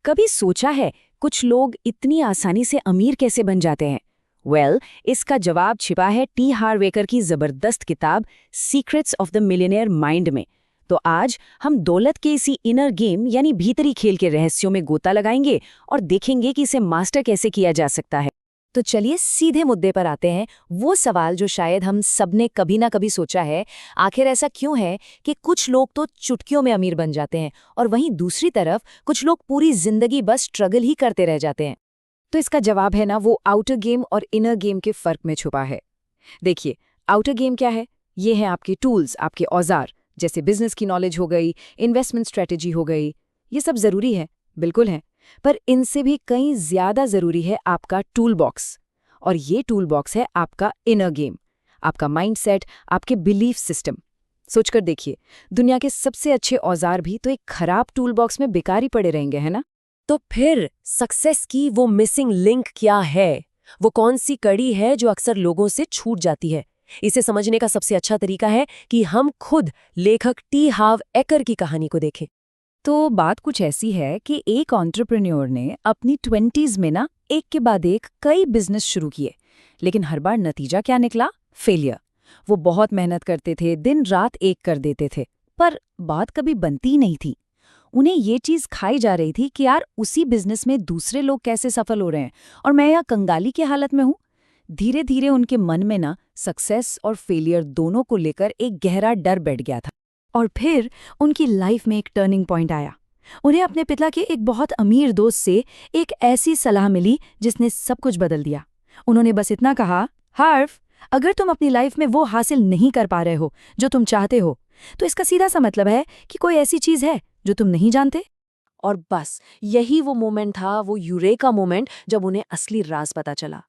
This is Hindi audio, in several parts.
कभी सोचा है कुछ लोग इतनी आसानी से अमीर कैसे बन जाते हैं? इसका जवाब छिपा है टी हार्वेकर की जबरदस्त किताब secrets of the millionaire mind में। तो आज हम दौलत के इसी इनर गेम यानी भीतरी खेल के रहस्यों में गोता लगाएंगे और देखेंगे कि इसे मास्टर कैसे किया जा सकता है। तो चलिए सीधे मुद्दे पर आते हैं, वो सवाल जो शायद हम सबने कभी ना कभी सोचा है। आखिर ऐसा क्यों है कि कुछ लोग तो चुटकियों में अमीर बन जाते हैं और वहीं दूसरी तरफ कुछ लोग पूरी जिंदगी बस स्ट्रगल ही करते रह जाते हैं? तो इसका जवाब है ना, वो आउटर गेम और इनर गेम के फर्क में छुपा है। देखिए, आउटर गेम क्या है? ये है आपके टूल्स, आपके औजार, जैसे बिजनेस की नॉलेज हो गई, इन्वेस्टमेंट स्ट्रेटेजी हो गई। ये सब जरूरी है, बिल्कुल है, पर इनसे भी कहीं ज्यादा जरूरी है आपका टूल बॉक्स। और ये टूल बॉक्स है आपका इनर गेम, आपका माइंडसेट, आपके बिलीफ सिस्टम। सोचकर देखिए, दुनिया के सबसे अच्छे औजार भी तो एक खराब टूल बॉक्स में बेकार ही पड़े रहेंगे, है ना? तो फिर सक्सेस की वो मिसिंग लिंक क्या है? वो कौन सी कड़ी है जो अक्सर लोगों से छूट जाती है? इसे समझने का सबसे अच्छा तरीका है कि हम खुद लेखक टी हार्व एकर की कहानी को देखें। तो बात कुछ ऐसी है कि एक एंटरप्रेन्योर ने अपनी 20s में ना एक के बाद एक कई बिजनेस शुरू किए, लेकिन हर बार नतीजा क्या निकला? फेलियर। वो बहुत मेहनत करते थे, दिन रात एक कर देते थे, पर बात कभी बनती ही नहीं थी। उन्हें ये चीज खाई जा रही थी कि यार उसी बिजनेस में दूसरे लोग कैसे सफल हो रहे हैं और मैं यहाँ कंगाली की हालत में हूँ। धीरे धीरे उनके मन में ना सक्सेस और फेलियर दोनों को लेकर एक गहरा डर बैठ गया था। और फिर उनकी लाइफ में एक टर्निंग पॉइंट आया। उन्हें अपने पिता के एक बहुत अमीर दोस्त से एक ऐसी सलाह मिली जिसने सब कुछ बदल दिया। उन्होंने बस इतना कहा, हार्व, अगर तुम अपनी लाइफ में वो हासिल नहीं कर पा रहे हो जो तुम चाहते हो, तो इसका सीधा सा मतलब है कि कोई ऐसी चीज है जो तुम नहीं जानते। और बस यही वो मोमेंट था, वो यूरेका मोमेंट, जब उन्हें असली राज पता चला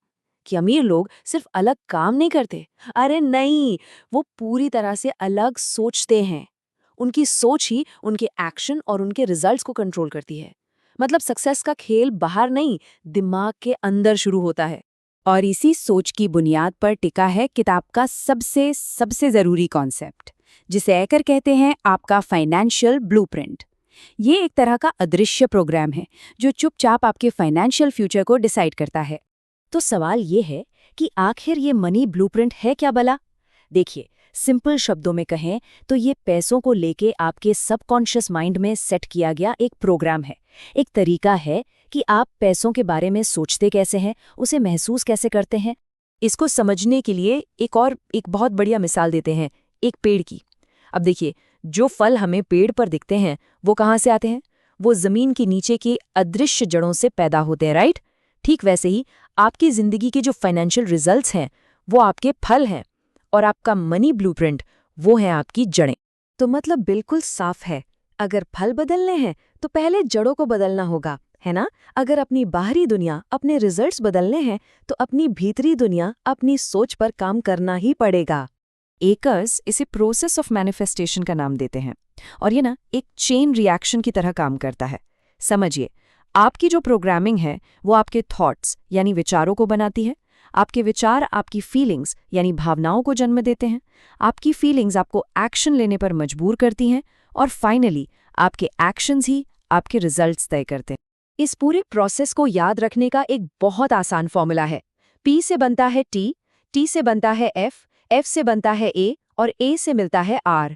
कि अमीर लोग सिर्फ अलग काम नहीं करते। अरे नहीं, वो पूरी तरह से अलग सोचते हैं। उनकी सोच ही उनके एक्शन और उनके रिजल्ट्स को कंट्रोल करती है। मतलब सक्सेस का खेल बाहर नहीं, दिमाग के अंदर शुरू होता है। और इसी सोच की बुनियाद पर टिका है किताब का सबसे सबसे जरूरी कॉन्सेप्ट, जिसे एकर कहते हैं आपका फाइनेंशियल ब्लूप्रिंट। ये एक तरह का अदृश्य प्रोग्राम है जो चुपचाप आपके फाइनेंशियल फ्यूचर को डिसाइड करता है। तो सवाल ये है कि आखिर ये मनी ब्लूप्रिंट है क्या भला? देखिए, सिंपल शब्दों में कहें तो ये पैसों को लेके आपके सबकॉन्शियस माइंड में सेट किया गया एक प्रोग्राम है। एक तरीका है कि आप पैसों के बारे में सोचते कैसे हैं, उसे महसूस कैसे करते हैं। इसको समझने के लिए एक बहुत बढ़िया मिसाल देते हैं, एक पेड़ की। अब देखिए, जो फल हमें पेड़ पर दिखते हैं वो कहाँ से आते हैं? वो जमीन के नीचे की अदृश्य जड़ों से पैदा होते हैं, राइट? ठीक वैसे ही आपकी जिंदगी के जो फाइनेंशियल रिजल्ट्स हैं वो आपके फल हैं, और आपका मनी ब्लूप्रिंट वो है आपकी जड़ें। तो मतलब बिल्कुल साफ है, अगर फल बदलने हैं तो पहले जड़ों को बदलना होगा, है ना? अगर अपनी बाहरी दुनिया, अपने रिजल्ट्स बदलने हैं तो अपनी भीतरी दुनिया, अपनी सोच पर काम करना ही पड़ेगा। एकर्स इसे प्रोसेस ऑफ मैनिफेस्टेशन का नाम देते हैं, और ये ना एक चेन रिएक्शन की तरह काम करता है। समझिए, आपकी जो प्रोग्रामिंग है वो आपके थॉट्स यानी विचारों को बनाती है। आपके विचार आपकी फीलिंग्स यानी भावनाओं को जन्म देते हैं। आपकी फीलिंग्स आपको एक्शन लेने पर मजबूर करती हैं, और फाइनली आपके एक्शंस ही आपके रिजल्ट्स तय करते हैं। इस पूरे प्रोसेस को याद रखने का एक बहुत आसान फॉर्मूला है। पी से बनता है टी, टी से बनता है एफ, एफ से बनता है ए, और ए से मिलता है आर।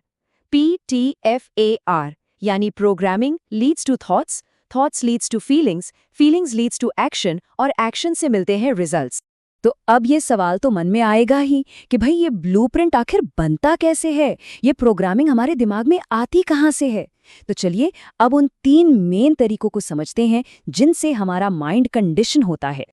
PTFAR यानी programming leads to thoughts, thoughts leads to feelings, feelings leads to action, और एक्शन से मिलते हैं रिजल्ट्स। तो अब ये सवाल तो मन में आएगा ही कि भाई ये ब्लूप्रिंट आखिर बनता कैसे है? ये प्रोग्रामिंग हमारे दिमाग में आती कहाँ से है? तो चलिए अब उन 3 मेन तरीकों को समझते हैं जिनसे हमारा माइंड कंडीशन होता है।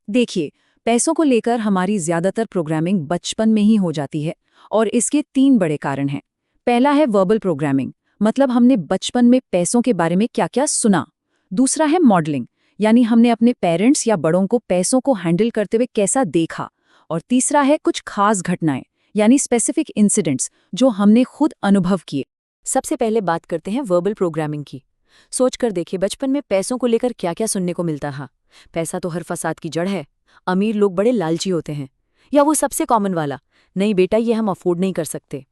देखिए, पैसों को लेकर हमारी ज्यादातर प्रोग्रामिंग बचपन में ही हो जाती है, और इसके 3 बड़े कारण हैं। पहला है वर्बल प्रोग्रामिंग, मतलब हमने बचपन में पैसों के बारे में क्या-क्या सुना। दूसरा है मॉडलिंग, यानी हमने अपने पेरेंट्स या बड़ों को पैसों को हैंडल करते हुए कैसा देखा। और तीसरा है कुछ खास घटनाएं, यानी स्पेसिफिक इंसिडेंट्स जो हमने खुद अनुभव किए। सबसे पहले बात करते हैं वर्बल प्रोग्रामिंग की। सोचकर देखिए, बचपन में पैसों को लेकर क्या-क्या सुनने को मिलता था। पैसा तो हर फसाद की जड़ है, अमीर लोग बड़े लालची होते हैं, या वो सबसे कॉमन वाला, नहीं बेटा ये हम अफोर्ड नहीं कर सकते।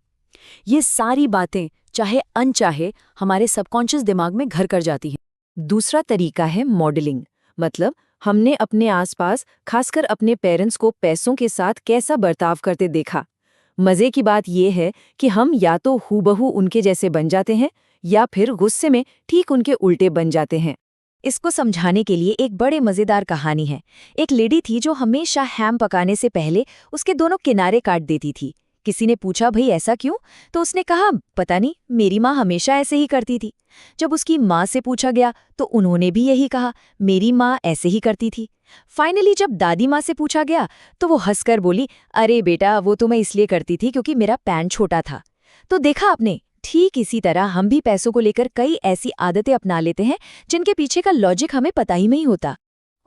ये सारी बातें चाहे अनचाहे हमारे सबकॉन्शियस दिमाग में घर कर जाती हैं। दूसरा तरीका है मॉडलिंग। मतलब हमने अपने आसपास, खासकर अपने पेरेंट्स को पैसों के साथ कैसा बर्ताव करते देखा। मजे की बात यह है कि हम या तो हूबहू उनके जैसे बन जाते हैं या फिर गुस्से में ठीक उनके उल्टे बन जाते हैं। इसको समझाने के लिए एक बड़े मजेदार कहानी है। एक लेडी थी जो हमेशा हैम पकाने से पहले उसके दोनों किनारे काट देती थी। किसी ने पूछा, भाई ऐसा क्यों? तो उसने कहा, पता नहीं, मेरी माँ हमेशा ऐसे ही करती थी। जब उसकी माँ से पूछा गया तो उन्होंने भी यही कहा, मेरी माँ ऐसे ही करती थी। फाइनली जब दादी माँ से पूछा गया तो वो हंसकर बोली, अरे बेटा, वो तो मैं इसलिए करती थी क्योंकि मेरा पैंट छोटा था। तो देखा आपने, ठीक इसी तरह हम भी पैसों को लेकर कई ऐसी आदतें अपना लेते हैं जिनके पीछे का लॉजिक हमें पता ही नहीं होता।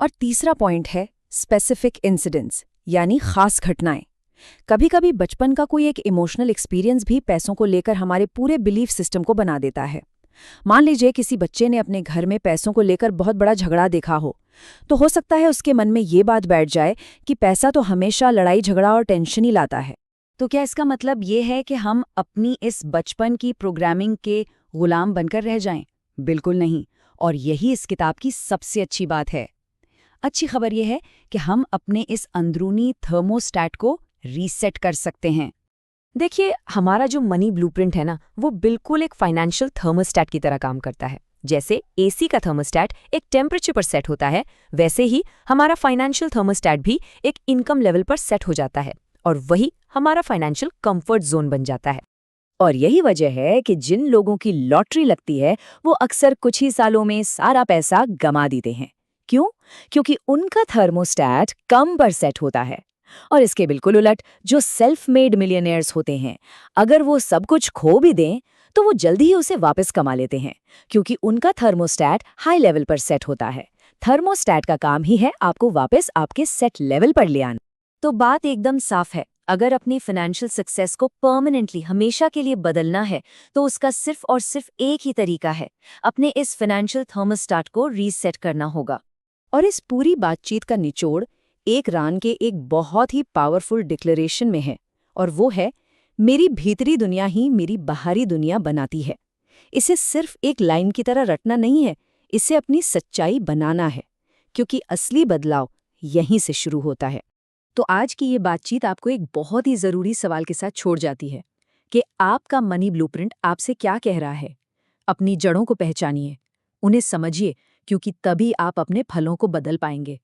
और तीसरा पॉइंट है स्पेसिफिक इंसिडेंट्स, यानी खास घटनाएं। कभी कभी बचपन का कोई एक इमोशनल एक्सपीरियंस भी पैसों को लेकर हमारे पूरे बिलीफ सिस्टम को बना देता है। मान लीजिए किसी बच्चे ने अपने घर में पैसों को लेकर बहुत बड़ा झगड़ा देखा हो सकता है उसके मन में ये बात बैठ जाए कि पैसा तो हमेशा लड़ाई झगड़ा और टेंशन ही लाता है। तो क्या इसका मतलब ये है कि हम अपनी इस बचपन की प्रोग्रामिंग के गुलाम बनकर रह जाएं? बिल्कुल नहीं। और यही इस किताब की सबसे अच्छी बात है। अच्छी खबर यह है कि हम अपने इस अंदरूनी थर्मोस्टैट को रीसेट कर सकते हैं। देखिए, हमारा जो मनी ब्लूप्रिंट है ना, वो बिल्कुल एक फाइनेंशियल थर्मोस्टैट की तरह काम करता है। जैसे एसी का थर्मोस्टैट एक टेम्परेचर पर सेट होता है, वैसे ही हमारा फाइनेंशियल थर्मोस्टैट भी एक इनकम लेवल पर सेट हो जाता है, और वही हमारा फाइनेंशियल कंफर्ट जोन बन जाता है। और यही वजह है कि जिन लोगों की लॉटरी लगती है वो अक्सर कुछ ही सालों में सारा पैसा गंवा देते हैं। क्यों? क्योंकि उनका थर्मोस्टैट कम पर सेट होता है। और इसके बिल्कुल उलट जो सेल्फ मेड मिलियनेयर्स होते हैं, अगर वो सब कुछ खो भी दें तो वो जल्दी ही उसे वापस कमा लेते हैं, क्योंकि उनका थर्मोस्टैट हाई लेवल पर सेट होता है। थर्मोस्टैट का काम ही है आपको वापस आपके सेट लेवल पर ले आना। तो बात एकदम साफ है, अगर अपनी फाइनेंशियल सक्सेस को परमानेंटली हमेशा के लिए बदलना है तो उसका सिर्फ और सिर्फ एक ही तरीका है, अपने इस फाइनेंशियल थर्मोस्टैट को रीसेट करना होगा। और इस पूरी बातचीत का निचोड़ एक रान के एक बहुत ही पावरफुल डिक्लेरेशन में है, और वो है, मेरी भीतरी दुनिया ही मेरी बाहरी दुनिया बनाती है। इसे सिर्फ एक लाइन की तरह रटना नहीं है, इसे अपनी सच्चाई बनाना है, क्योंकि असली बदलाव यहीं से शुरू होता है। तो आज की ये बातचीत आपको एक बहुत ही ज़रूरी सवाल के साथ छोड़ जाती है कि आपका मनी ब्लूप्रिंट आपसे क्या कह रहा है। अपनी जड़ों को पहचानिए, उन्हें समझिए, क्योंकि तभी आप अपने फलों को बदल पाएंगे।